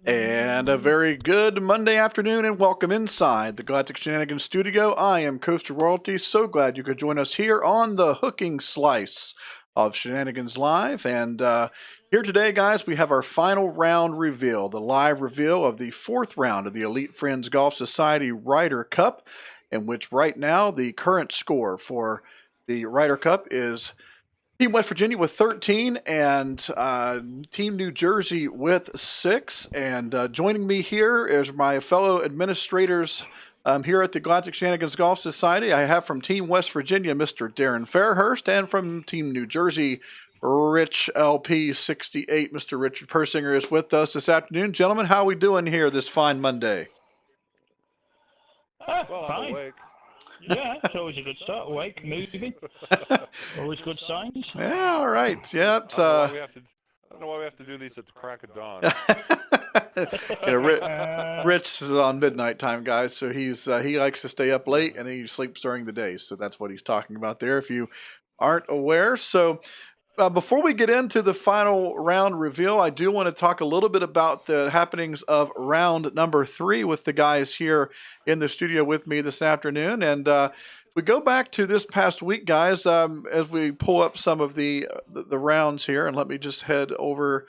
And a very good Monday afternoon and welcome inside the Galactic Shenanigans studio. I am Coaster Royalty. So glad you could join us here on the hooking slice of Shenanigans Live. And here today, guys, we have our final round reveal, the live reveal of the fourth round of the Elite Friends Golf Society Ryder Cup, in which right now the current score for the Ryder Cup is Team West Virginia with 13 and Team New Jersey with 6. And joining me here is my fellow administrators here at the Galactic Shenanigans Golf Society. I have from Team West Virginia, Mr. Darren Fairhurst, and from Team New Jersey, Rich LP68. Mr. Richard Persinger is with us this afternoon. Gentlemen, how are we doing here this fine Monday? Well, fine. I'm awake. Yeah, it's always a good start. Awake, moving. Always good signs. Yeah, all right. Yep. I don't know why we have to do these at the crack of dawn. Rich is on midnight time, guys, so he likes to stay up late and he sleeps during the day. So that's what he's talking about there, if you aren't aware. So before we get into the final round reveal, I do want to talk a little bit about the happenings of round number 3 with the guys here in the studio with me this afternoon. And if we go back to this past week, guys, as we pull up some of the rounds here, and let me just head over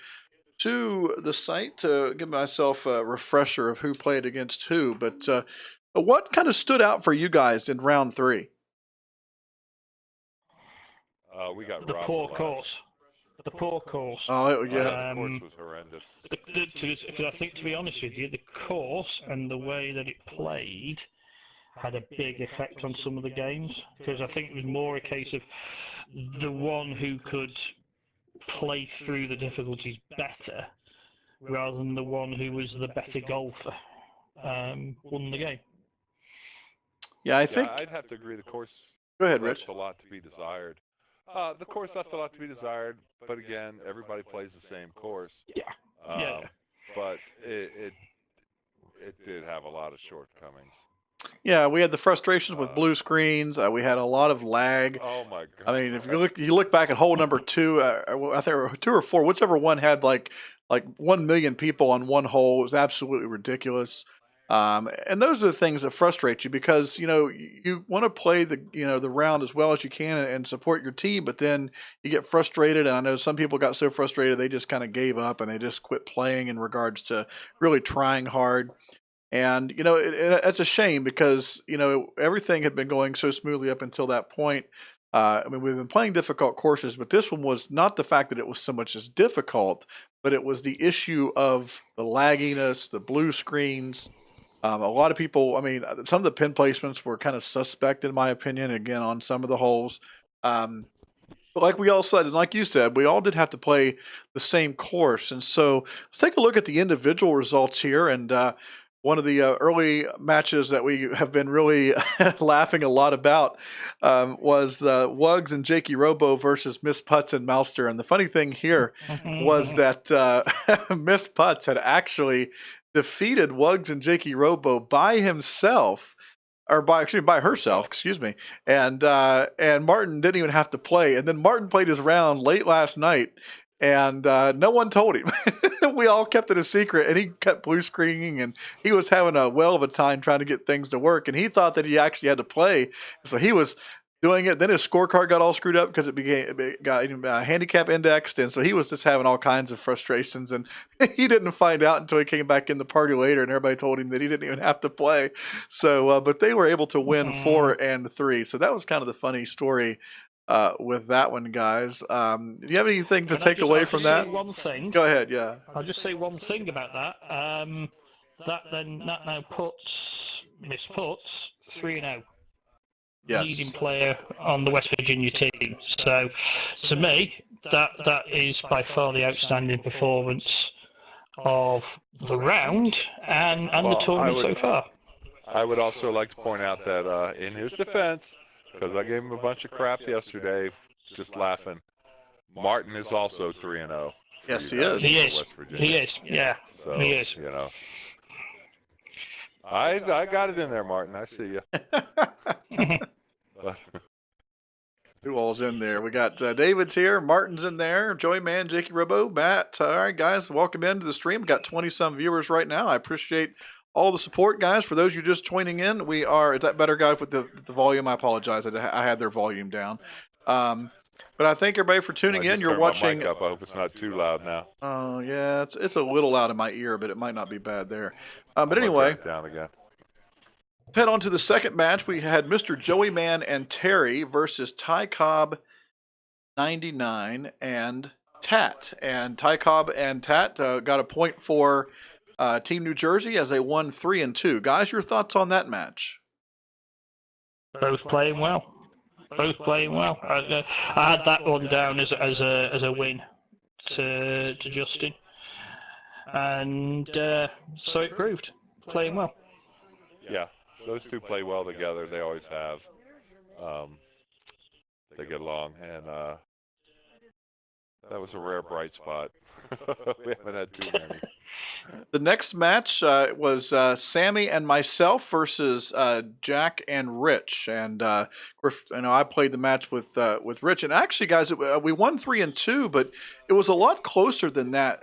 to the site to give myself a refresher of who played against who. But what kind of stood out for you guys in round 3? We got the robbed poor alive. course. The poor course. Oh, yeah. The course was horrendous. Because I think, to be honest with you, the course and the way that it played had a big effect on some of the games. Because I think it was more a case of the one who could play through the difficulties better, rather than the one who was the better golfer won the game. Yeah, I think. I'd have to agree. The course Go ahead, left Rich. a lot to be desired. The course left a lot to be desired, but again, everybody plays the same course. Yeah. But it did have a lot of shortcomings. Yeah, we had the frustrations with blue screens. We had a lot of lag. Oh my god! I mean, if you look back at hole number 2, I think there were 2 or 4, whichever one had like 1 million people on one hole. It was absolutely ridiculous. And those are the things that frustrate you because you want to play the round as well as you can and support your team, but then you get frustrated. And I know some people got so frustrated they just kind of gave up and they just quit playing in regards to really trying hard. And it's a shame because everything had been going so smoothly up until that point. I mean, we've been playing difficult courses, but this one was not the fact that it was so much as difficult, but it was the issue of the lagginess, the blue screens. A lot of people, I mean, some of the pin placements were kind of suspect in my opinion, again, on some of the holes. But like we all said, and like you said, we all did have to play the same course. And so let's take a look at the individual results here. And one of the early matches that we have been really laughing a lot about was Wuggs and Jakey Robo versus Miss Putz and Mouster. And the funny thing here was that Miss Putz had actually defeated Wuggs and Jakey Robo by himself, or by herself, excuse me. And Martin didn't even have to play. And then Martin played his round late last night, and no one told him. We all kept it a secret, and he kept blue screening, and he was having a well of a time trying to get things to work. And he thought that he actually had to play, so he was doing it. Then his scorecard got all screwed up because it got handicap indexed, and so he was just having all kinds of frustrations. And he didn't find out until he came back in the party later, and everybody told him that he didn't even have to play. So, but they were able to win 4 and 3. So that was kind of the funny story with that one, guys. Do you have anything to take away from that? One thing. Go ahead. Yeah. I'll just say one thing about that. That now puts Miss Putz 3-0. Yes. Leading player on the West Virginia team. So, to me, that is by far the outstanding performance of the round and the tournament so far. I would also like to point out that in his defense, because I gave him a bunch of crap yesterday, just laughing, Martin is also 3-0. Yes, he is. He is. West Virginia. He is. Yeah. So, he is. I got it in there, Martin. I see you. Who all's in there? We got David's here, Martin's in there, Joey Man, Jakey Robo, Matt. All right, guys, welcome into the stream. We got 20-some viewers right now. I appreciate all the support, guys. For those of you just joining in, we are. Is that better, guys, with the volume? I apologize. I had their volume down. But I thank everybody for tuning in. You're watching. My mic up. I hope it's not too loud now. Oh yeah, it's a little loud in my ear, but it might not be bad there. But anyway, turn it down again. Head on to the second match. We had Mr. Joey Man and Terry versus Ty Cobb 99 and Tat. And Ty Cobb and Tat got a point for Team New Jersey as they won 3-2. Guys, your thoughts on that match? Both playing well. Both playing well. I had that one down as a win to Justin, and so it proved. Playing well. Yeah, those two play well together. They always have. They get along, and that was a rare bright spot. We haven't had too many. The next match was Sammy and myself versus Jack and Rich, and I played the match with Rich. And actually, guys, we won 3-2, but it was a lot closer than that.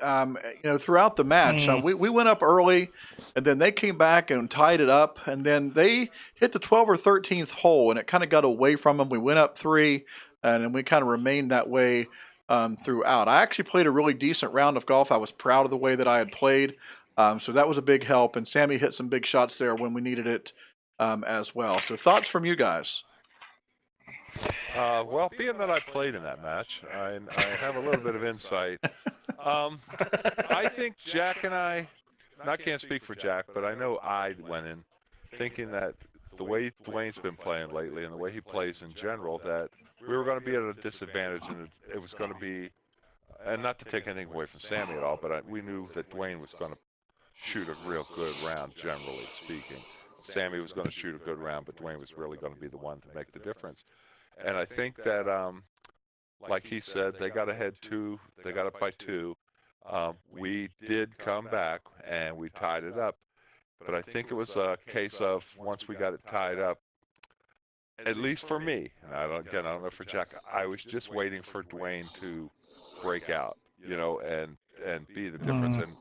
Throughout the match, we went up early, and then they came back and tied it up, and then they hit the 12th or 13th hole, and it kind of got away from them. We went up 3, and then we kind of remained that way throughout. I actually played a really decent round of golf. I was proud of the way that I had played. So that was a big help. And Sammy hit some big shots there when we needed it as well. So thoughts from you guys? Well, being that I played in that match, I have a little bit of insight. I think Jack and I can't speak for Jack, but I know I went in thinking that the way Dwayne's been playing lately and the way he plays in general, that we were going to be at a disadvantage, and it was going to be, and not to take anything away from Sammy at all, but we knew that Dwayne was going to shoot a real good round, generally speaking. Sammy was going to shoot a good round, but Dwayne was really going to be the one to make the difference. And I think that, like he said, they got ahead 2, they got up by 2. We did come back, and we tied it up. But I think it was a case of once we got it tied up, at least for me, and I don't know for Jack, I was just waiting for Dwayne to break out, and be the difference. And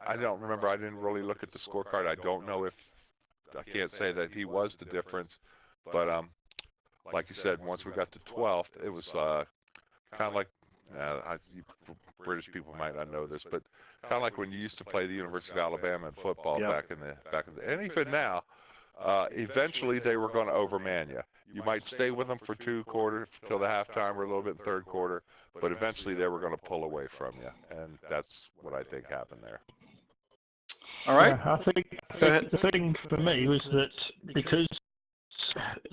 I don't remember, I didn't really look at the scorecard. I don't know if, I can't say that he was the difference, but like you said, once we got to 12th, it was kind of like, British people might not know this, but kind of like when you used to play the University of Alabama in football back in the, and even now, eventually they were going to overman you. You might stay with them for 2 quarters till the halftime or a little bit in third quarter, but eventually they were going to pull away from you, and that's what I think happened there. All right. Yeah, I think the thing for me was that because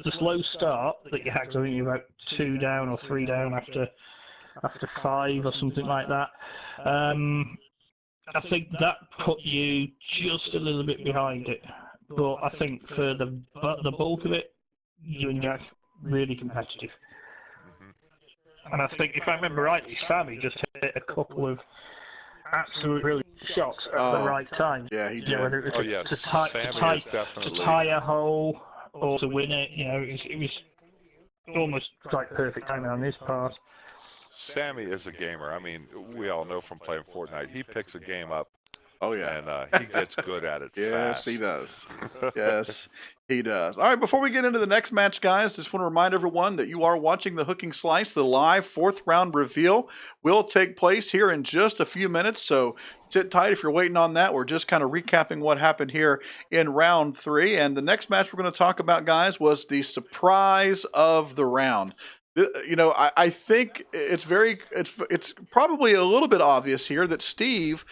the slow start that you had, I think you're about 2 down or 3 down after 5 or something like that. I think that put you just a little bit behind it. But I think for the bulk of it, you and Jack really competitive. And I think, if I remember rightly, Sammy just hit a couple of absolute brilliant shots at the right time. Yeah, he did. Whether it was to tie a hole or to win it, it was almost like perfect timing on his part. Sammy is a gamer. I mean, we all know from playing Fortnite, he picks a game up. Oh, yeah. And he gets good at it Yes, fast. he does. Yes, he does. All right, before we get into the next match, guys, just want to remind everyone that you are watching the Hooking Slice. The live 4th round reveal will take place here in just a few minutes, so sit tight if you're waiting on that. We're just kind of recapping what happened here in round 3. And the next match we're going to talk about, guys, was the surprise of the round. I think it's probably a little bit obvious here that Steve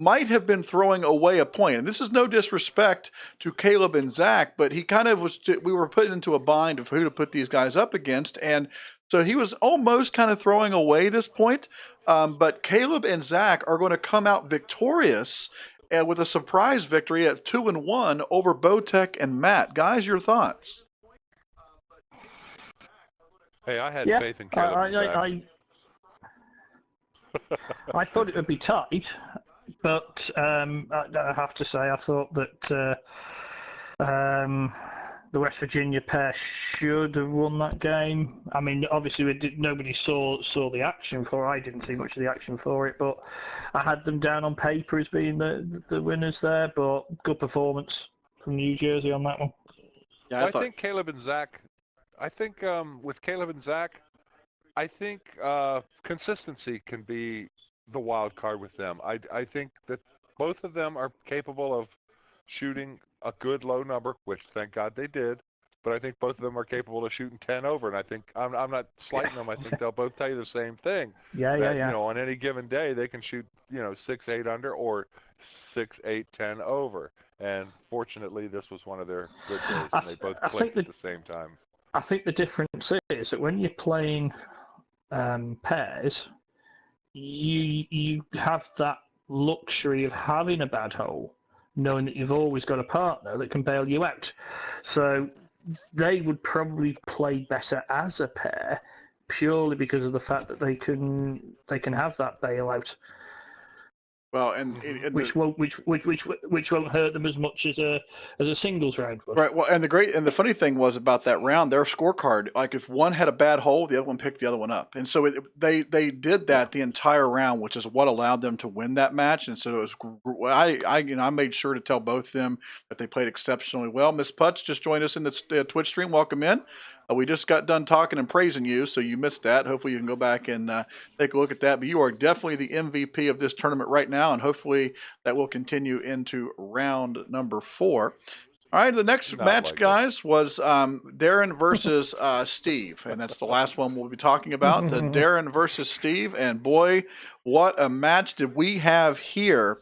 might have been throwing away a point. And this is no disrespect to Caleb and Zach, but he kind of we were put into a bind of who to put these guys up against. And so he was almost kind of throwing away this point. But Caleb and Zach are going to come out victorious with a surprise victory at 2-1 over Bowtech and Matt. Guys, your thoughts? Hey, I had faith in Caleb and Zach. I thought it would be tight. But I have to say, I thought that the West Virginia pair should have won that game. I mean, obviously nobody saw the action for it. I didn't see much of the action for it, but I had them down on paper as being the winners there. But good performance from New Jersey on that one. Yeah, Well, I think Caleb and Zach. I think with Caleb and Zach, I think consistency can be the wild card with them. I think that both of them are capable of shooting a good low number, which thank God they did. But I think both of them are capable of shooting 10 over, and I think I'm not slighting them. I think they'll both tell you the same thing. Yeah. You know, on any given day they can shoot 6, 8 under or 6, 8, 10 over. And fortunately, this was one of their good days, and they both clicked at the same time. I think the difference is that when you're playing pairs, you have that luxury of having a bad hole, knowing that you've always got a partner that can bail you out. So they would probably play better as a pair purely because of the fact that they can have that bailout. Well, which won't hurt them as much as a singles round would. Right. Well, and the funny thing was about that round, their scorecard, like if one had a bad hole, the other one picked the other one up, and so they did that the entire round, which is what allowed them to win that match. And so it was I made sure to tell both of them that they played exceptionally well. Miss Putz just joined us in the Twitch stream. Welcome in. We just got done talking and praising you, so you missed that. Hopefully you can go back and take a look at that. But you are definitely the MVP of this tournament right now, and hopefully that will continue into round number 4. All right, the next match, guys, was Darren versus Steve, and that's the last one we'll be talking about. Darren versus Steve, and boy, what a match did we have here.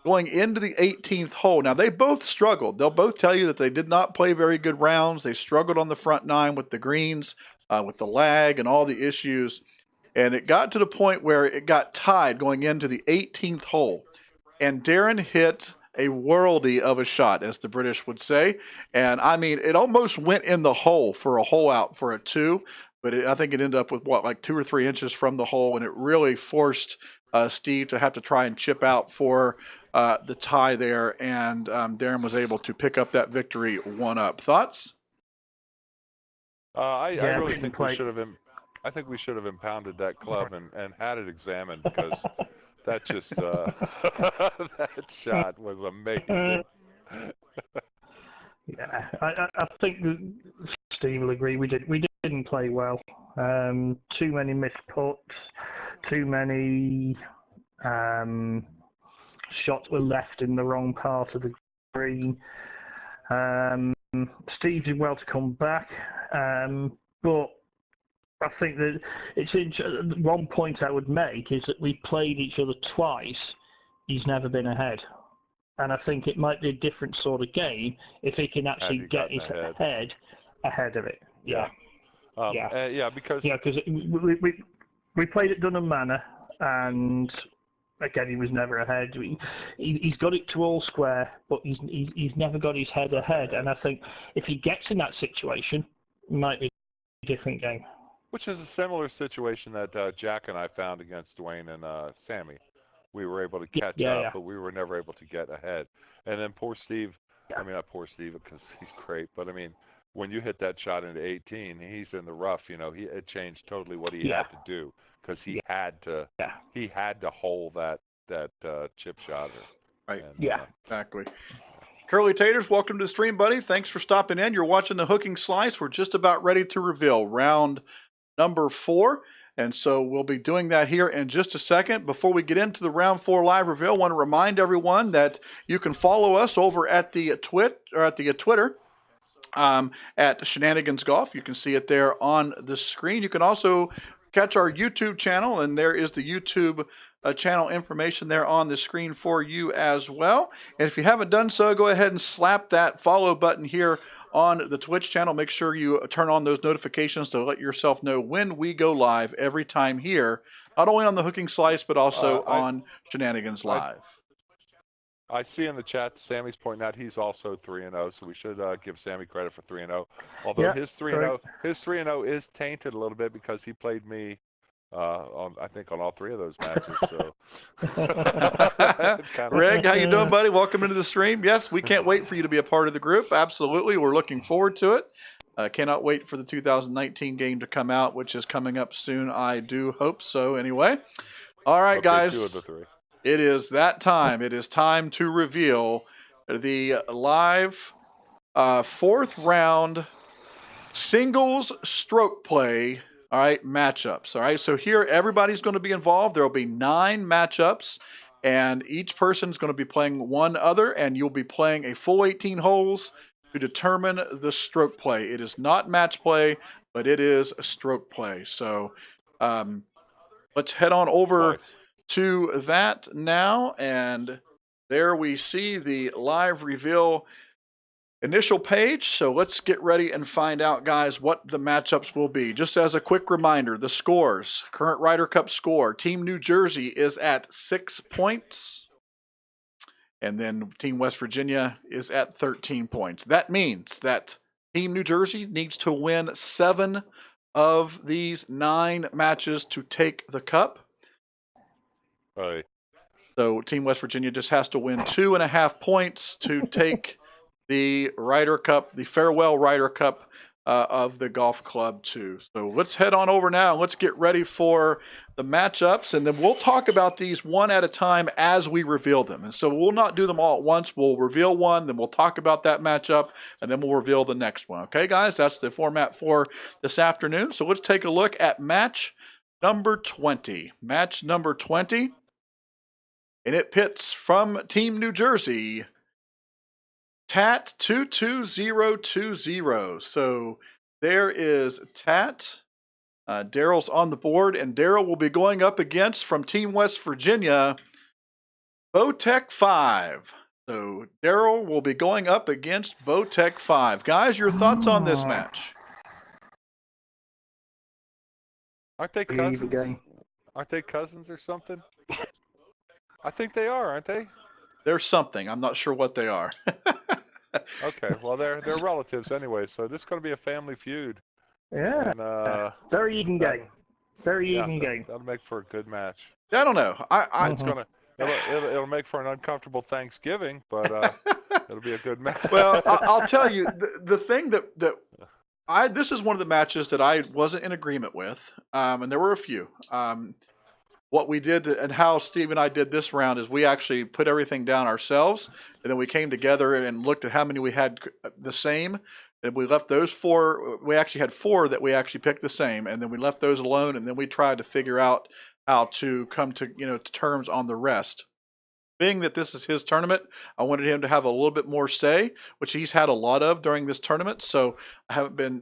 Going into the 18th hole. Now, they both struggled. They'll both tell you that they did not play very good rounds. They struggled on the front 9 with the greens, with the lag and all the issues. And it got to the point where it got tied going into the 18th hole. And Darren hit a worldie of a shot, as the British would say. And, I mean, it almost went in the hole for a hole out for a 2. But I think it ended up with, like 2 or 3 inches from the hole. And it really forced Steve to have to try and chip out for the tie there, and Darren was able to pick up that victory 1-up. Thoughts? I really think we should have. I think we should have impounded that club and had it examined, because that just that shot was amazing. Yeah, I think Steve will agree. We didn't play well. Too many missed puts. Too many shots were left in the wrong part of the green. Steve did well to come back, but I think that one point I would make is that we played each other twice. He's never been ahead. And I think it might be a different sort of game if he can actually get his head ahead of it. Yeah. Because we played at Dunham Manor, and again, he was never ahead. He's got it to all square, but he's never got his head ahead. And I think if he gets in that situation, it might be a different game. Which is a similar situation that Jack and I found against Dwayne and Sammy. We were able to catch up, but we were never able to get ahead. And then poor Steve, I mean, not poor Steve because he's great, but I mean, when you hit that shot into 18, he's in the rough. It changed totally what he had to do, because he had to hold that chip shot. Right. Exactly. Curly Taters, welcome to the stream, buddy. Thanks for stopping in. You're watching the Hooking Slice. We're just about ready to reveal round number 4. And so we'll be doing that here in just a second. Before we get into the round 4 live reveal, I want to remind everyone that you can follow us over at the Twitter. At Shenanigans Golf. You can see it there on the screen. You can also catch our YouTube channel, and there is the YouTube channel information there on the screen for you as well. And if you haven't done so, go ahead and slap that follow button here on the Twitch channel. Make sure you turn on those notifications to let yourself know when we go live every time here, not only on the Hooking Slice, but also on Shenanigans Live. I see in the chat Sammy's pointing out he's also 3-0, so we should give Sammy credit for 3-0. Although his 3-0 is tainted a little bit because he played me I think on all 3 of those matches. So, Greg, how you doing, buddy? Welcome into the stream. Yes, we can't wait for you to be a part of the group. Absolutely, we're looking forward to it. Cannot wait for the 2019 game to come out, which is coming up soon. I do hope so. Anyway, all right, guys. 2 of the 3. It is that time. It is time to reveal the live 4th round singles stroke play. All right, matchups. All right, so here everybody's going to be involved. There will be 9 matchups, and each person is going to be playing one other, and you'll be playing a full 18 holes to determine the stroke play. It is not match play, but it is a stroke play. So let's head on over to that now, and there we see the live reveal initial page. So let's get ready and find out, guys, what the matchups will be. Just as a quick reminder, the scores, current Ryder Cup score, Team New Jersey is at 6 points, and then Team West Virginia is at 13 points. That means that Team New Jersey needs to win 7 of these 9 matches to take the cup. Right. So Team West Virginia just has to win 2.5 points to take the Ryder Cup, the farewell Ryder Cup of the golf club too. So let's head on over now. Let's get ready for the matchups, and then we'll talk about these one at a time as we reveal them. And so we'll not do them all at once. We'll reveal one, then we'll talk about that matchup, and then we'll reveal the next one. Okay, guys, that's the format for this afternoon. So let's take a look at match number 20. Match number 20, and it pits from Team New Jersey, Tat 22020. So there is Tat. Daryl's on the board, and Daryl will be going up against, from Team West Virginia, Bowtech 5. So Daryl will be going up against Bowtech 5. Guys, your thoughts on this match? Aren't they cousins? Aren't they cousins or something? I think they are, aren't they? There's something. I'm not sure what they are. Okay, well they're relatives anyway, so this is going to be a family feud. Yeah. And, very even game. Very even game. That'll make for a good match. I don't know. It's gonna it'll make for an uncomfortable Thanksgiving, but it'll be a good match. Well, I'll tell you the thing that this is one of the matches that I wasn't in agreement with, and there were a few. What we did and how Steve and I did this round is we actually put everything down ourselves, and then we came together and looked at how many we had the same, and we left those 4. We actually had 4 that we actually picked the same, and then we left those alone, and then we tried to figure out how to come to to terms on the rest. Being that this is his tournament, I wanted him to have a little bit more say, which he's had a lot of during this tournament. So I haven't been,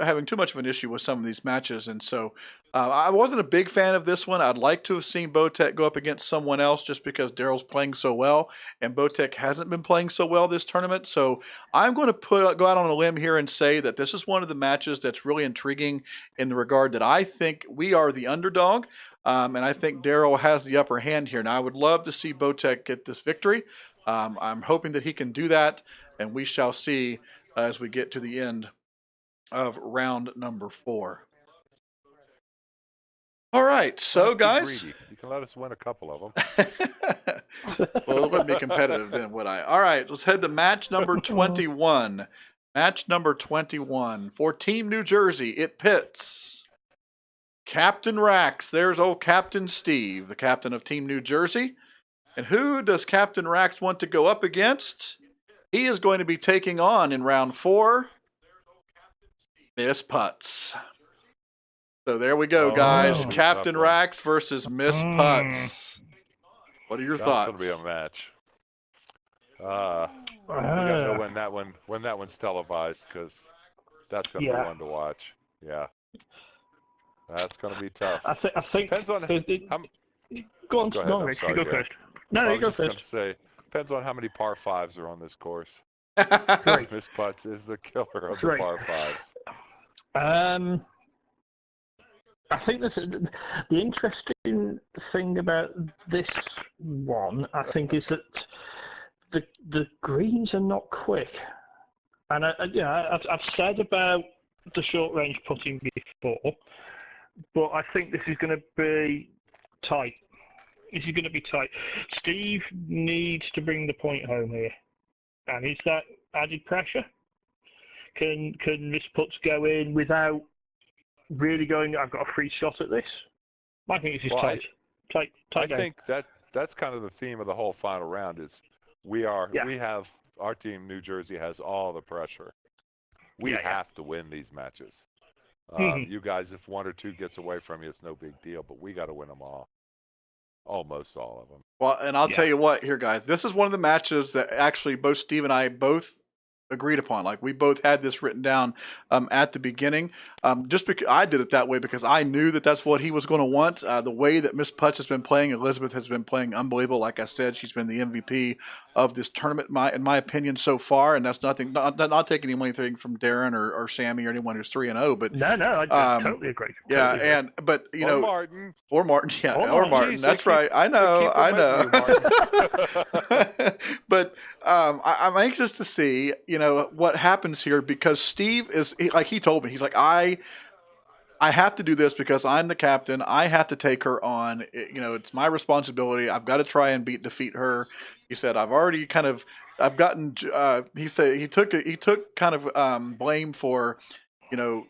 having too much of an issue with some of these matches. And so I wasn't a big fan of this one. I'd like to have seen Bowtech go up against someone else just because Daryl's playing so well, and Bowtech hasn't been playing so well this tournament. So I'm going to go out on a limb here and say that this is one of the matches that's really intriguing in the regard that I think we are the underdog. And I think Daryl has the upper hand here. Now, I would love to see Bowtech get this victory. I'm hoping that he can do that, and we shall see as we get to the end of round number 4. All right, so guys, you can let us win a couple of them. Well, it wouldn't be competitive then, would I? All right, let's head to match number 21. Match number 21 for Team New Jersey. It pits Captain Rax. There's old Captain Steve, the captain of Team New Jersey. And who does Captain Rax want to go up against? He is going to be taking on in round 4, Miss Putz. So there we go, guys. Captain Rax versus Miss Putz. What are your thoughts? That's going to be a match. We got to know when that one's televised, because that's going to be one to watch. Yeah. That's going to be tough. I think depends on go on, go ahead. no, Rich, you go first. No, you go first. I was just going to say, depends on how many par 5s are on this course. Right. Miss Putz is the killer of the par 5s. I think the interesting thing about this one, I think, is that the greens are not quick, and I've said about the short range putting before. but I think this is going to be tight. This is going to be tight. Steve needs to bring the point home here. And is that added pressure? Can Miss Putz go in without really going, I've got a free shot at this? I think this is tight. Tight I game. think that's kind of the theme of the whole final round is we have our team, New Jersey, has all the pressure. We have to win these matches. You guys, if one or two gets away from you, it's no big deal, but we got to win them all. Almost all of them. Well, and I'll tell you what here, guys. This is one of the matches that actually both Steve and I both agreed upon. Like, we both had this written down at the beginning. Just because I did it that way because I knew that that's what he was going to want. The way that Miss Putz has been playing, Elizabeth has been playing unbelievable. Like I said, she's been the MVP of this tournament, in my opinion, so far. And that's not taking anything from Darren or Sammy or anyone who's 3-0. But no, I totally agree. But you know, Martin, or Martin. Jeez, that's right. I know. But I'm anxious to see, what happens here because Steve he told me, he's like, I have to do this because I'm the captain. I have to take her on. It's my responsibility. I've got to try and defeat her. He said, I've gotten, he said he took kind of blame for,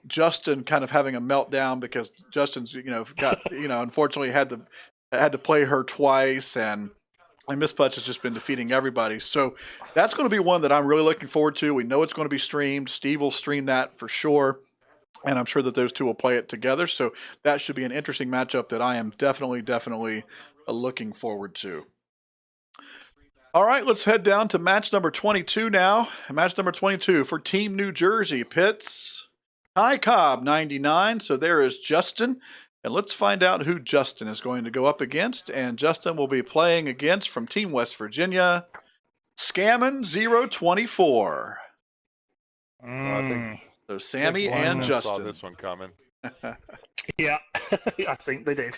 Justin kind of having a meltdown because Justin's, unfortunately had to play her twice and Miss Putz has just been defeating everybody. So that's going to be one that I'm really looking forward to. We know it's going to be streamed. Steve will stream that for sure. And I'm sure that those two will play it together. So that should be an interesting matchup that I am definitely looking forward to. All right, let's head down to match number 22 now. Match number 22 for Team New Jersey. Pits Ty Cobb, 99. So there is Justin. And let's find out who Justin is going to go up against. And Justin will be playing against, from Team West Virginia, Scammon 024. So Sammy and Justin. Saw this one coming. Yeah, I think they did.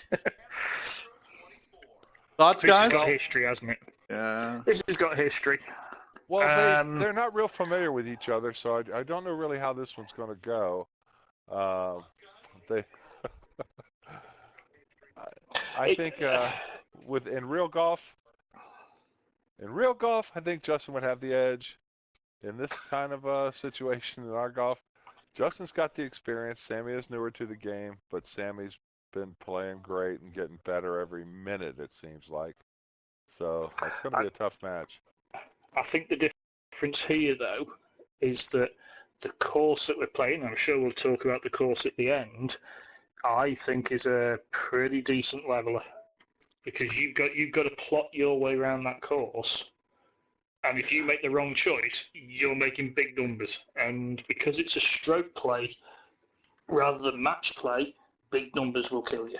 Thoughts, guys? This has got history, hasn't it? Yeah. This has got history. Well, they're not real familiar with each other, so I don't know really how this one's going to go. I think in real golf, I think Justin would have the edge. In this kind of situation in our golf, Justin's got the experience. Sammy is newer to the game, but Sammy's been playing great and getting better every minute, it seems like. So that's going to be a tough match. I think the difference here, though, is that the course that we're playing, I'm sure we'll talk about the course at the end, I think is a pretty decent leveler. Because you've got to plot your way around that course. And if you make the wrong choice, you're making big numbers. And because it's a stroke play rather than match play, big numbers will kill you.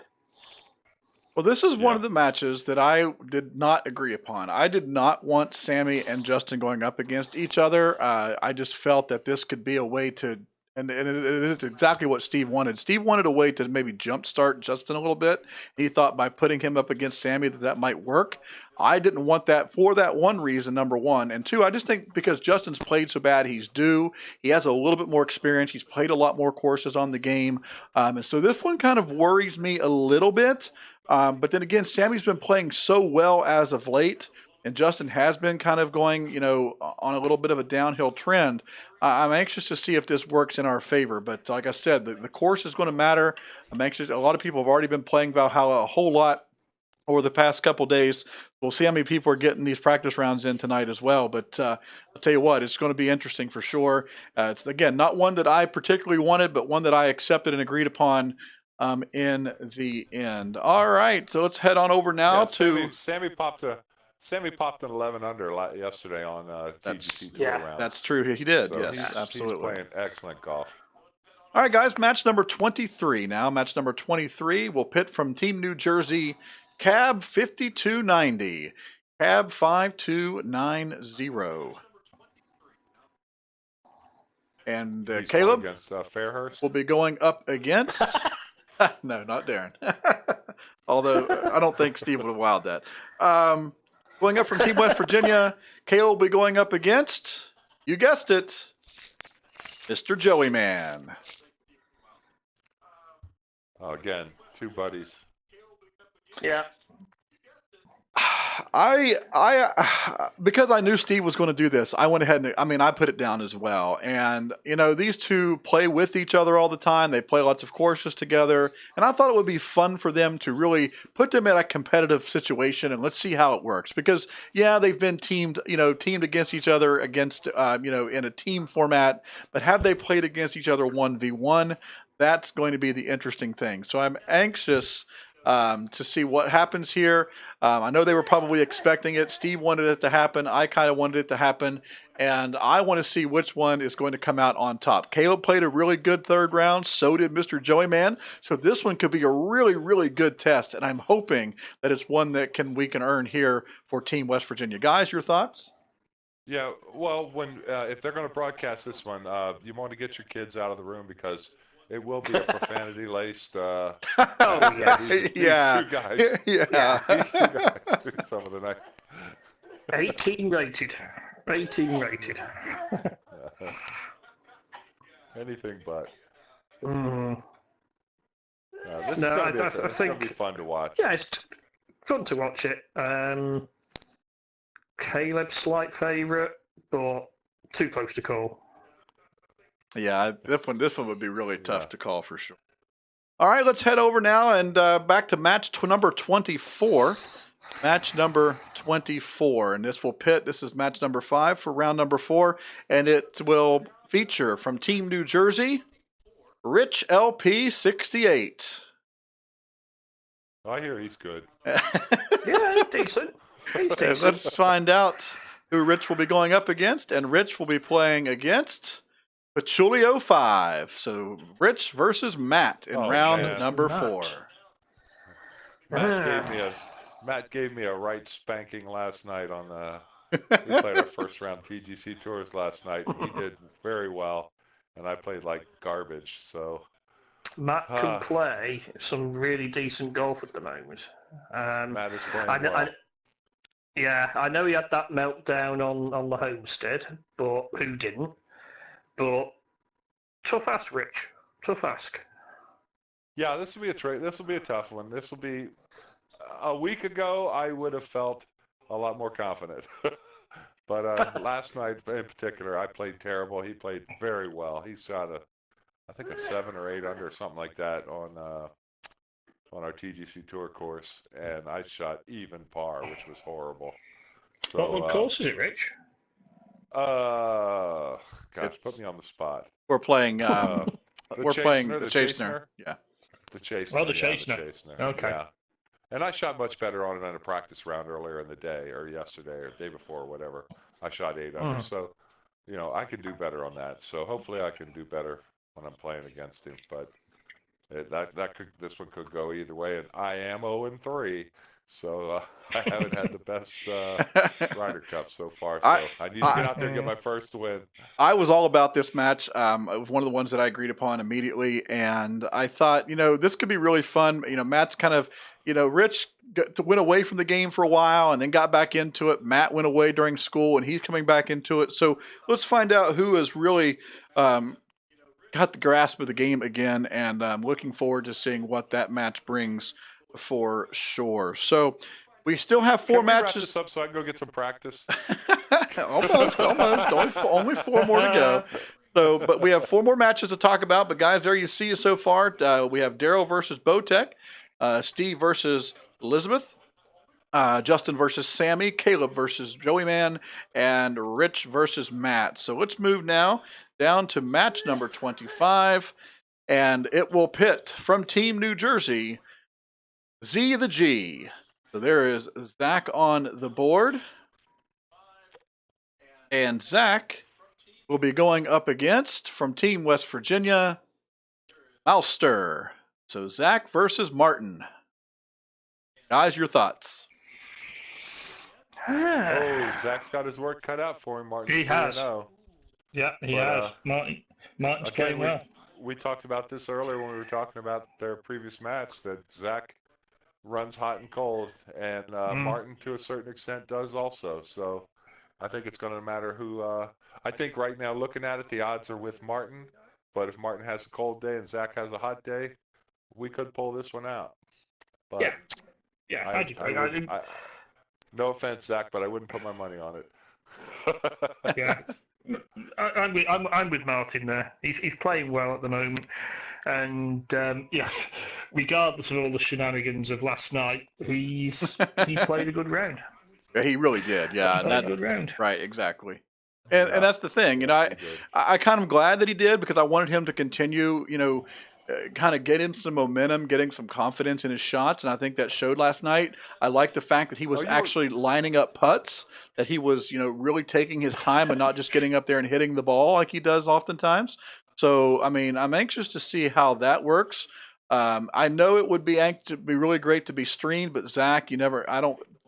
Well, this is one of the matches that I did not agree upon. I did not want Sammy and Justin going up against each other. I just felt that this could be a way to, and it is exactly what Steve wanted. Steve wanted a way to maybe jumpstart Justin a little bit. He thought by putting him up against Sammy that might work. I didn't want that for that one reason, number one. And two, I just think because Justin's played so bad, he's due. He has a little bit more experience. He's played a lot more courses on the game. And so this one kind of worries me a little bit. But then again, Sammy's been playing so well as of late, and Justin has been kind of going, on a little bit of a downhill trend. I'm anxious to see if this works in our favor. But like I said, the course is going to matter. I'm anxious. A lot of people have already been playing Valhalla a whole lot over the past couple days. We'll see how many people are getting these practice rounds in tonight as well. But I'll tell you what, it's going to be interesting for sure. It's, again, not one that I particularly wanted, but one that I accepted and agreed upon in the end. All right, so let's head on over now to Sammy popped an 11 under yesterday on TGC Tour rounds. That's true. He did. So yes, absolutely. He's playing excellent golf. All right, guys, match number 23 now. Match number 23 will pit from Team New Jersey, Cab 5290, Cab 5290. And Caleb against Fairhurst will be going up against no, not Darren. Although I don't think Steve would have wowed that. Going up from Team West Virginia, Caleb will be going up against, you guessed it, Mr. Joey Man. Again, two buddies. Yeah. Because I knew Steve was going to do this, I went ahead and I put it down as well. And these two play with each other all the time. They play lots of courses together, and I thought it would be fun for them to really put them in a competitive situation and let's see how it works. Because they've been teamed against each other against in a team format, but have they played against each other 1v1? That's going to be the interesting thing. So I'm anxious to see what happens here. I know they were probably expecting it. Steve wanted it to happen. I kind of wanted it to happen. And I want to see which one is going to come out on top. Caleb played a really good third round. So did Mr. Joey Man. So this one could be a really, really good test. And I'm hoping that it's one that we can earn here for Team West Virginia. Guys, your thoughts? Yeah, well, if they're going to broadcast this one, you want to get your kids out of the room because it will be a profanity-laced. Oh, yeah. These yeah. two guys. Yeah. These two guys do some of the night. 18 rated. 18 rated. Anything but. Mm. This No, is I gonna think be fun to watch. yeah, it's fun to watch it. Caleb's slight favourite, but too close to call. Yeah, this one would be really tough to call for sure. All right, let's head over now and back to match number 24. Match number 24, and this will pit. This is match number 5 for round number 4, and it will feature from Team New Jersey, Rich LP 68. I hear he's good. Yeah, decent. He's decent. Let's find out who Rich will be going up against, and Rich will be playing against Pachulio 5. So Rich versus Matt in round number 4. Matt gave me a right spanking last night on we played our first round TGC tours last night. He did very well, and I played like garbage. So Matt can play some really decent golf at the moment. Matt is playing well. I know he had that meltdown on the homestead, but who didn't? But tough ask, Rich. Tough ask. Yeah, this will be a tough one. This will be a week ago. I would have felt a lot more confident, but last night in particular, I played terrible. He played very well. He shot I think a 7 or 8 under, something like that on our TGC Tour course, and I shot even par, which was horrible. So, what course is it, Rich? Gosh, put me on the spot. We're playing. We're playing the Chastener. Yeah. The Chastener. Oh, the Chastener. Okay. Yeah. And I shot much better on it on a practice round earlier in the day, or yesterday, or the day before, or whatever. I shot 8 under, so I can do better on that. So hopefully I can do better when I'm playing against him. But this one could go either way, and I am 0-3, so I haven't had the best Ryder Cup so far. So I need to get out there and get my first win. I was all about this match. It was one of the ones that I agreed upon immediately, and I thought, this could be really fun. Matt's kind of, Rich went away from the game for a while and then got back into it. Matt went away during school, and he's coming back into it. So let's find out who is really got the grasp of the game again, and I'm looking forward to seeing what that match brings for sure. So we still have 4 matches. Wrap this up so I can go get some practice. almost. Only 4 more to go. So, but we have 4 more matches to talk about. But guys, there you see it so far. We have Daryl versus Bowtech, Steve versus Elizabeth, Justin versus Sammy, Caleb versus Joey Man, and Rich versus Matt. So let's move now down to match number 25, and it will pit from Team New Jersey, Z the G. So there is Zach on the board, and Zach will be going up against, from Team West Virginia, Malster. So Zach versus Martin. Guys, your thoughts? Zach's got his work cut out for him, Martin. He has. Yeah, he has. Martin's playing well. We talked about this earlier when we were talking about their previous match, that Zach runs hot and cold, and Martin, to a certain extent, does also. So I think it's going to matter who. I think right now, looking at it, the odds are with Martin. But if Martin has a cold day and Zach has a hot day, we could pull this one out. But Yeah. Yeah, I do. no offense, Zach, but I wouldn't put my money on it. Yeah, I'm with Martin there. He's playing well at the moment, and yeah, regardless of all the shenanigans of last night, he played a good round. Yeah, he really did. Yeah, He played a good round. right, exactly. And that's the thing, I kind of glad that he did because I wanted him to continue, kind of getting some momentum, getting some confidence in his shots, and I think that showed last night. I like the fact that he was actually lining up putts, that he was, really taking his time and not just getting up there and hitting the ball like he does oftentimes. So, I mean, I'm anxious to see how that works. I know it would be really great to be streamed, but Zach,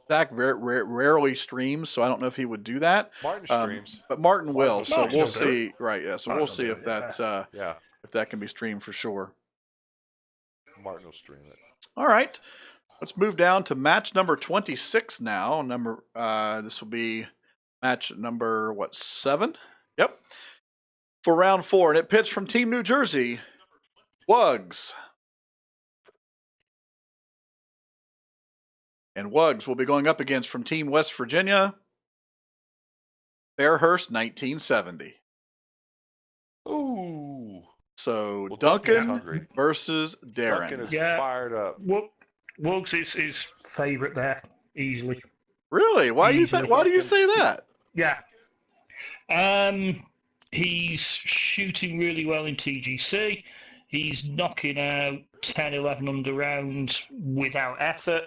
Zach rarely streams, so I don't know if he would do that. Martin streams, but Martin will, so Martin we'll will do see. Right, yeah. So we'll see if that's yeah, if that can be streamed for sure. Martin will stream it. All right, let's move down to match number 26 now. This will be match number 7? Yep. For round 4, and it pits from Team New Jersey, Wugs. And Wugs will be going up against from Team West Virginia, Fairhurst 1970. Ooh. So Well, Duncan versus Darren. Duncan is fired up. Wugs is his favourite there, easily. Really? Why do you say that? Yeah. He's shooting really well in TGC. He's knocking out 10, 11 under rounds without effort.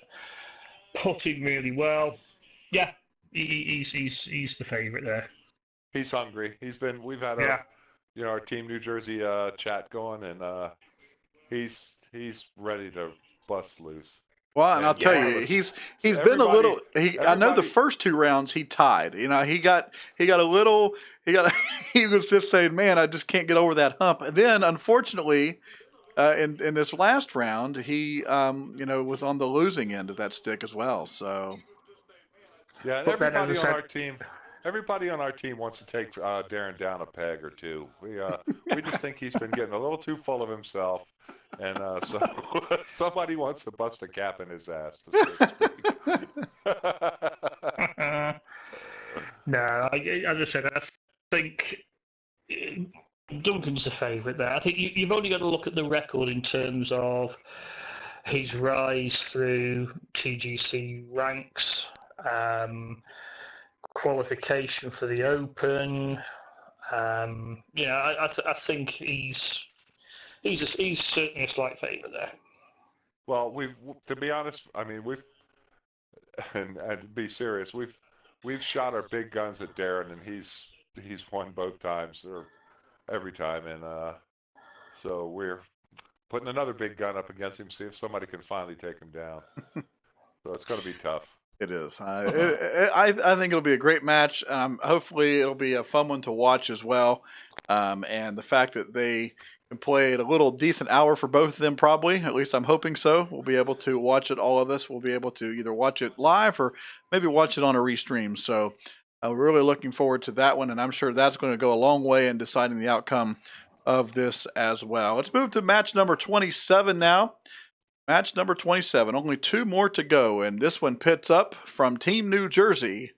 Putting really well. Yeah, he's the favourite there. He's hungry. We've had our Team New Jersey chat going, and he's ready to bust loose. Well, and I'll tell you, he's been a little. I know the first 2 rounds he tied. He was just saying, "Man, I just can't get over that hump." And then, unfortunately, in this last round, he was on the losing end of that stick as well. So yeah, and everybody on our team wants to take Darren down a peg or two. We just think he's been getting a little too full of himself, and so somebody wants to bust a cap in his ass. No, as I said, I think Duncan's the favourite there. I think you've only got to look at the record in terms of his rise through TGC ranks, qualification for the Open. I think he's certainly a slight favourite there. Well, to be honest, I mean, and to be serious, we've shot our big guns at Darren, and he's won both times or every time, and so we're putting another big gun up against him, see if somebody can finally take him down. So it's going to be tough. It is. I think it'll be a great match. Hopefully, it'll be a fun one to watch as well. And the fact that they can play at a little decent hour for both of them, probably. At least I'm hoping so. We'll be able to watch it. All of us will be able to either watch it live or maybe watch it on a restream. So we're really looking forward to that one, and I'm sure that's going to go a long way in deciding the outcome of this as well. Let's move to match number 27 now. Match number 27. Only 2 more to go, and this one pits up from Team New Jersey,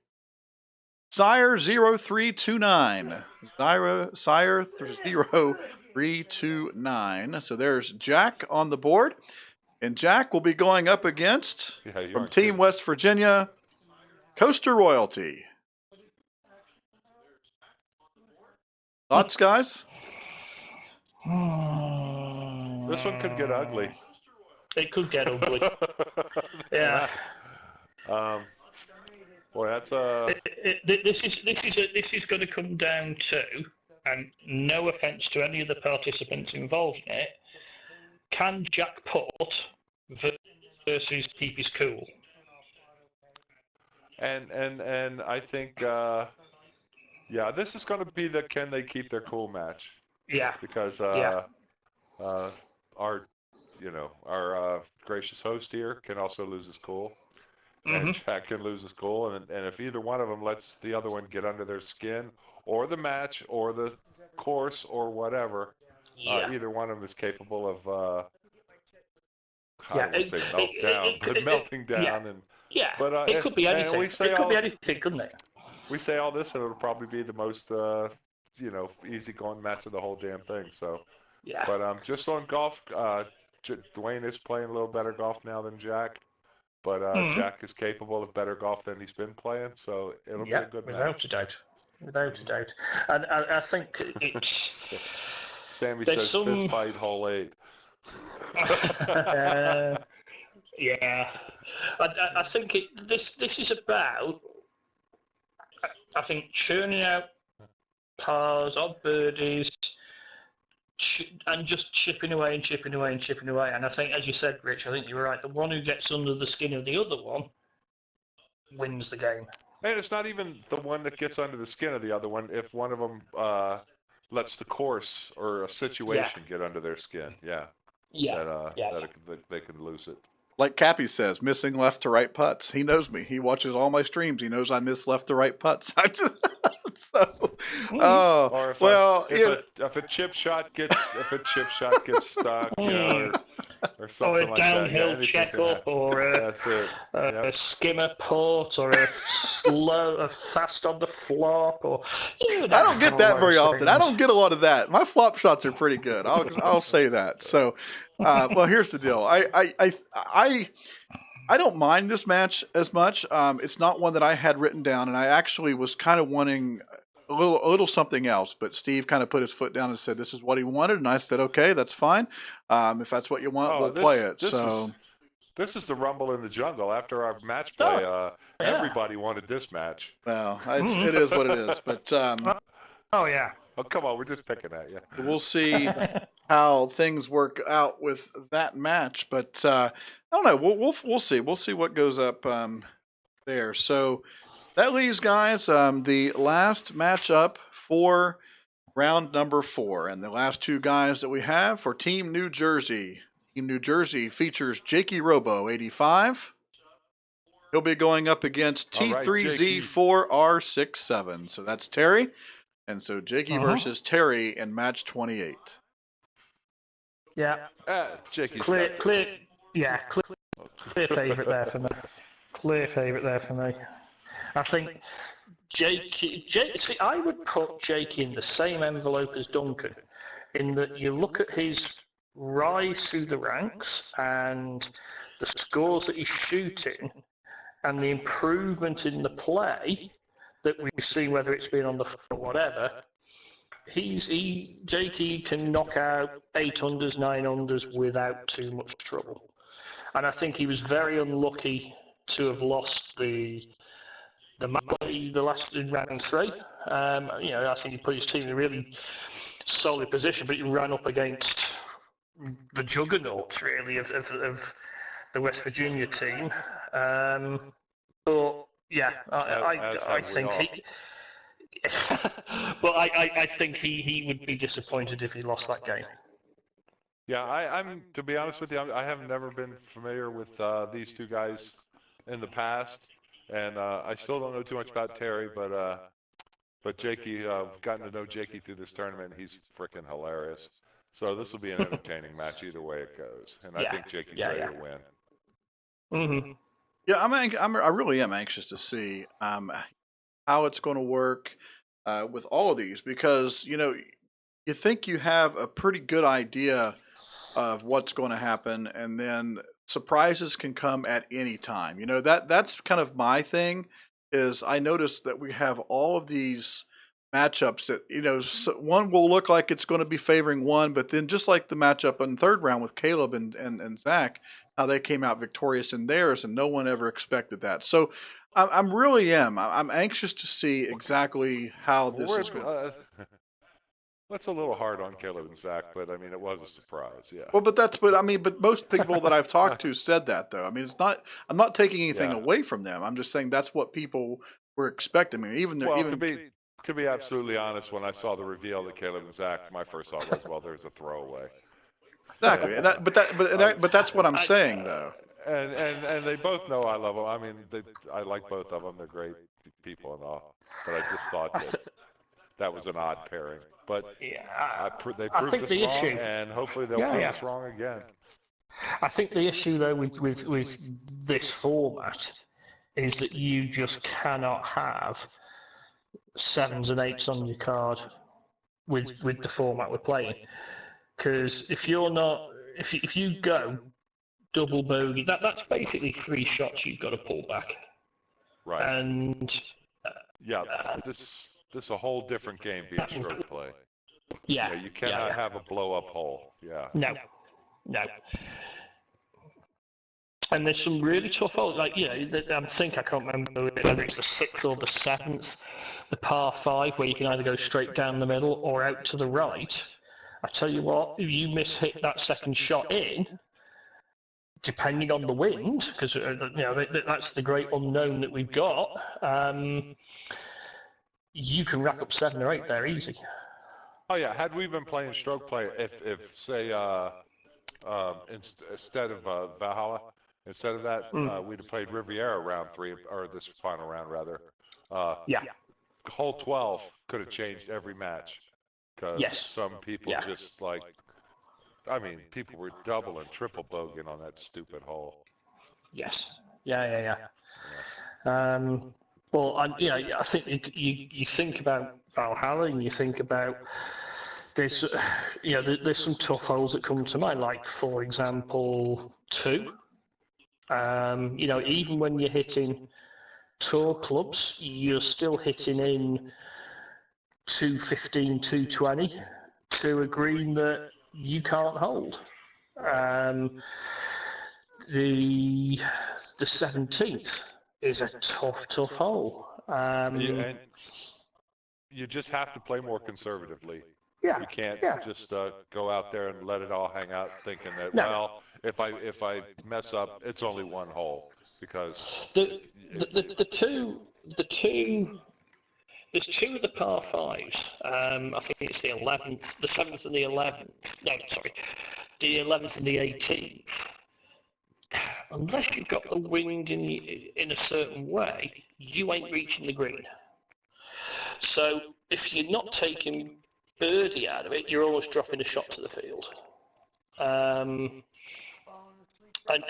Sire 0329. Sire 0329. So there's Jack on the board, and Jack will be going up against from Team West Virginia, Coaster Royalty. Thoughts, guys? This one could get ugly. It could get ugly. Yeah. Boy, that's This is going to come down to, and no offence to any of the participants involved in it, can Jack putt versus keep his cool? And I think this is going to be the can they keep their cool match. Yeah. Because our gracious host here can also lose his cool, and Jack can lose his cool, and if either one of them lets the other one get under their skin, or the match, or the course, or whatever, either one of them is capable of I don't want to say melt down, but melting down. Yeah, But it could be anything. we say It could be anything, couldn't it? we say all this, and it'll probably be the most easygoing match of the whole damn thing. So, Yeah. but just on golf, Dwayne is playing a little better golf now than Jack. But Jack is capable of better golf than he's been playing, so it'll be a good match. Without a doubt. And I think it's... Sammy says fist fight hole 8. Yeah. I think this is about, I think, churning out pars, odd birdies, and just chipping away and chipping away and chipping away. And I think, as you said, Rich, I think you're right. The one who gets under the skin of the other one wins the game. And it's not even the one that gets under the skin of the other one. If one of them lets the course or a situation get under their skin, that they can lose it. Like Cappy says, missing left to right putts. He knows me. He watches all my streams. He knows I miss left to right putts. If a chip shot gets stuck, or something like that. Or a downhill check up, or a skimmer port, or a fast on the flop, or I don't get that very often. I don't get a lot of that. My flop shots are pretty good. I'll say that. So, well, here's the deal. I don't mind this match as much. It's not one that I had written down, and I actually was kind of wanting a little something else. But Steve kind of put his foot down and said this is what he wanted, and I said, okay, that's fine. If that's what you want, we'll play it. This is the Rumble in the Jungle. After our match play, everybody wanted this match. Well, it is what it is. But oh yeah. Oh come on, we're just picking at you. We'll see how things work out with that match, but I don't know. We'll see. We'll see what goes up there. So that leaves, guys, the last matchup for round number 4, and the last two guys that we have for Team New Jersey. Team New Jersey features Jakey Robo 85. He'll be going up against T3Z4R67. So that's Terry. And so Jakey versus Terry in match 28. Yeah. Jakey's clear favourite there for me. Clear favourite there for me. I think Jakey. See, I would put Jakey in the same envelope as Duncan, in that you look at his rise through the ranks and the scores that he's shooting and the improvement in the play that we've seen, whether it's been on the floor or whatever. Jakey can knock out 8-unders, 9-unders without too much trouble. And I think he was very unlucky to have lost the last in round 3. I think he put his team in a really solid position, but he ran up against the juggernauts, really, of the West Virginia team. But yeah, I think he. But I think he would be disappointed if he lost that game. Yeah, I'm to be honest with you, I have never been familiar with these two guys in the past, and I still don't know too much about Terry, but Jakey, I've gotten to know Jakey through this tournament. He's freaking hilarious. So this will be an entertaining match either way it goes, and I think Jakey's ready to win. Mm-hmm. Yeah, I really am anxious to see how it's going to work with all of these, because you think you have a pretty good idea of what's going to happen, and then surprises can come at any time. That's kind of my thing. Is I noticed that we have all of these matchups that one will look like it's going to be favoring one, but then just like the matchup in the third round with Caleb and Zach, how they came out victorious in theirs, and no one ever expected that. So I'm anxious to see exactly how this is going. That's a little hard on Caleb and Zach, but I mean it was a surprise, yeah. Well, but most people that I've talked to said that though. I mean, I'm not taking anything away from them. I'm just saying that's what people were expecting. I mean, to be absolutely honest, when I saw the reveal that Caleb and Zach, my first thought was, well, there's a throwaway. Exactly, but that's what I'm saying though. And they both know I love them. I mean, I like both of them. They're great people and all. But I just thought that was an odd pairing. But they proved us wrong, and hopefully they'll prove us wrong again. I think the issue though with this format is that you just cannot have 7s and 8s on your card with the format we're playing. Because if you're not, if you go double bogey, that's basically 3 shots you've got to pull back. Right. And yeah, this is a whole different game being stroke play. Yeah. You cannot have a blow up hole. Yeah. No. And there's some really tough holes, like, I think, I can't remember whether it's the 6th or the 7th, the par 5, where you can either go straight down the middle or out to the right. I tell you what, if you miss-hit that second shot in, depending on the wind, because that's the great unknown that we've got, you can rack up 7 or 8 there easy. Oh yeah, had we been playing stroke play, if say instead of Valhalla, instead of that, we'd have played Riviera round 3, or this final round rather. Hole 12 could have changed every match, because some people just people were double and triple bogeying on that stupid hole. Yes. Yeah. Well, I think you think about Valhalla and you think about there's some tough holes that come to mind, like for example 2. Even when you're hitting tour clubs, you're still hitting in 215, 220 to a green that you can't hold. The 17th is a tough hole. And you just have to play more conservatively. You can't just go out there and let it all hang out thinking that, well, if I mess up, it's only 1 hole, because the two there's 2 of the par 5s. I think it's the 11th, the 7th and the 11th. No, sorry, the 11th and the 18th. Unless you've got the wind in a certain way, you ain't reaching the green. So if you're not taking birdie out of it, you're almost dropping a shot to the field. And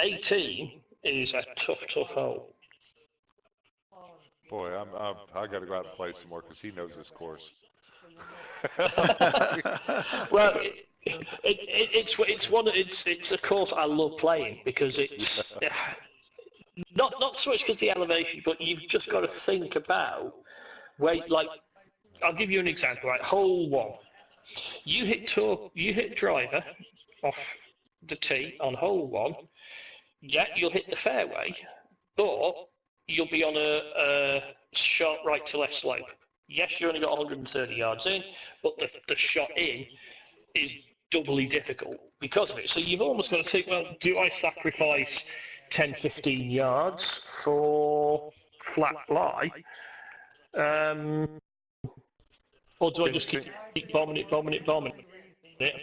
18 is a tough hole. Boy, I got to go out and play some more, because he knows this course. Well, it's a course I love playing, because it's not so much because of the elevation, but you've just got to think about where, like, I'll give you an example. Right, hole 1, you hit driver off the tee on hole 1. Yeah, you'll hit the fairway, but you'll be on a sharp right to left slope. Yes, you only got 130 yards in, but the shot in is doubly difficult because of it. So you've almost got to think, well, do I sacrifice 10, 15 yards for flat lie? Or do I just keep bombing it?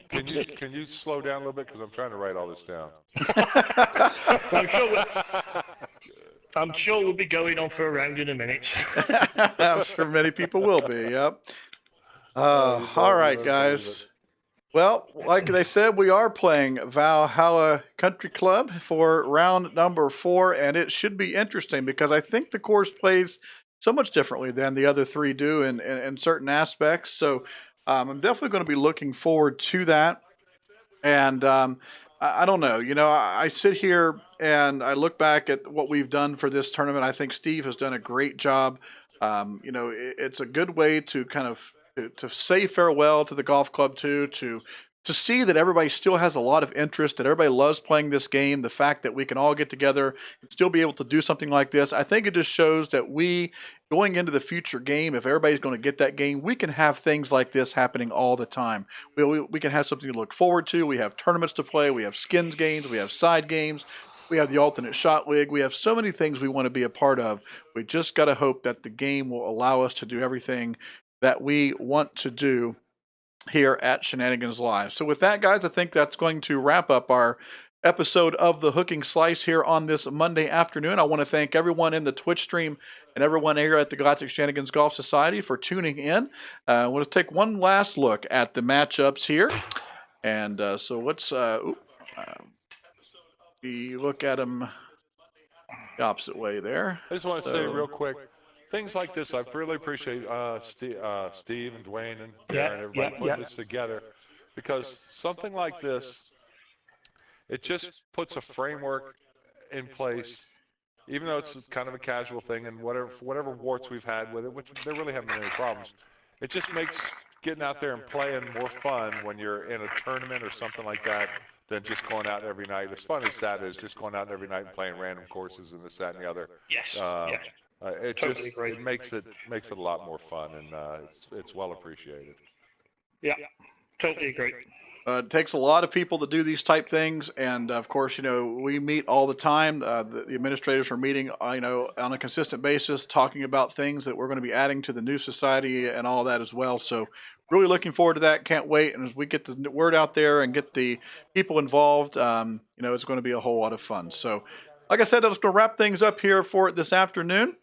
Can you slow down a little bit, because I'm trying to write all this down. I'm sure we'll be going on for a round in a minute. I'm sure many people will be. Yep. All right, guys. Well, like they said, we are playing Valhalla Country Club for round number 4, and it should be interesting because I think the course plays so much differently than the other 3 do in certain aspects. So I'm definitely going to be looking forward to that. And I don't know. I sit here and I look back at what we've done for this tournament. I think Steve has done a great job. It's a good way to kind of to say farewell to the golf club too, to see that everybody still has a lot of interest, that everybody loves playing this game, the fact that we can all get together and still be able to do something like this. I think it just shows that we, going into the future game, if everybody's going to get that game, we can have things like this happening all the time. We can have something to look forward to. We have tournaments to play. We have skins games. We have side games. We have the alternate shot league. We have so many things we want to be a part of. We just got to hope that the game will allow us to do everything that we want to do here at Shenanigans Live. So with that, guys, I think that's going to wrap up our episode of the Hooking Slice here on this Monday afternoon. I want to thank everyone in the Twitch stream and everyone here at the Galactic Shenanigans Golf Society for tuning in. I want to take one last look at the matchups here. And so let's You look at them the opposite way there. I just want to say real quick, things like this, I really appreciate Steve and Dwayne and Darren and everybody putting this together, because something like this, it just puts a framework in place, even though it's kind of a casual thing, and whatever warts we've had with it, which there really haven't been any problems, it just makes getting out there and playing more fun when you're in a tournament or something like that than just going out every night. As fun as that is, just going out every night and playing random courses and this, that, and the other. Yes. It Totally just agree. it makes it a lot more fun, and it's well appreciated. Yeah, totally agree. It takes a lot of people to do these type things, and of course, we meet all the time. The administrators are meeting, on a consistent basis, talking about things that we're going to be adding to the new society and all that as well. So, really looking forward to that. Can't wait. And as we get the word out there and get the people involved, it's going to be a whole lot of fun. So, like I said, I'm just going to wrap things up here for this afternoon.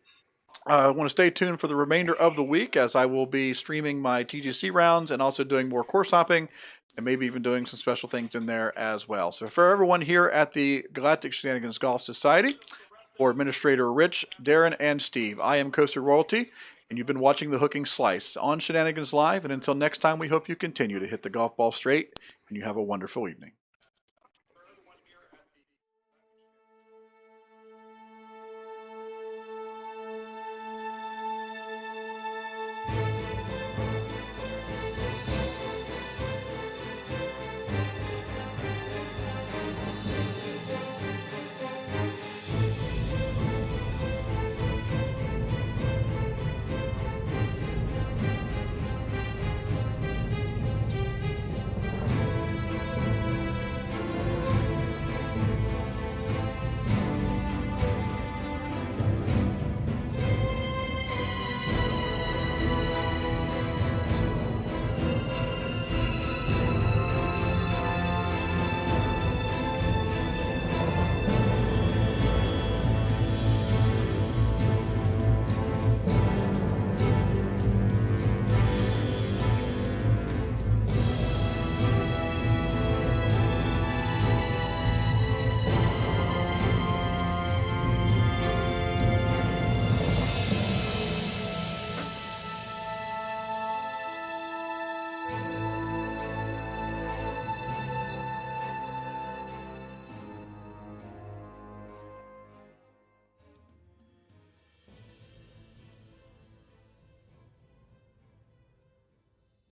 I want to stay tuned for the remainder of the week, as I will be streaming my TGC rounds and also doing more course hopping, and maybe even doing some special things in there as well. So for everyone here at the Galactic Shenanigans Golf Society, for Administrator Rich, Darren, and Steve, I am Coaster Royalty, and you've been watching The Hooking Slice on Shenanigans Live. And until next time, we hope you continue to hit the golf ball straight, and you have a wonderful evening.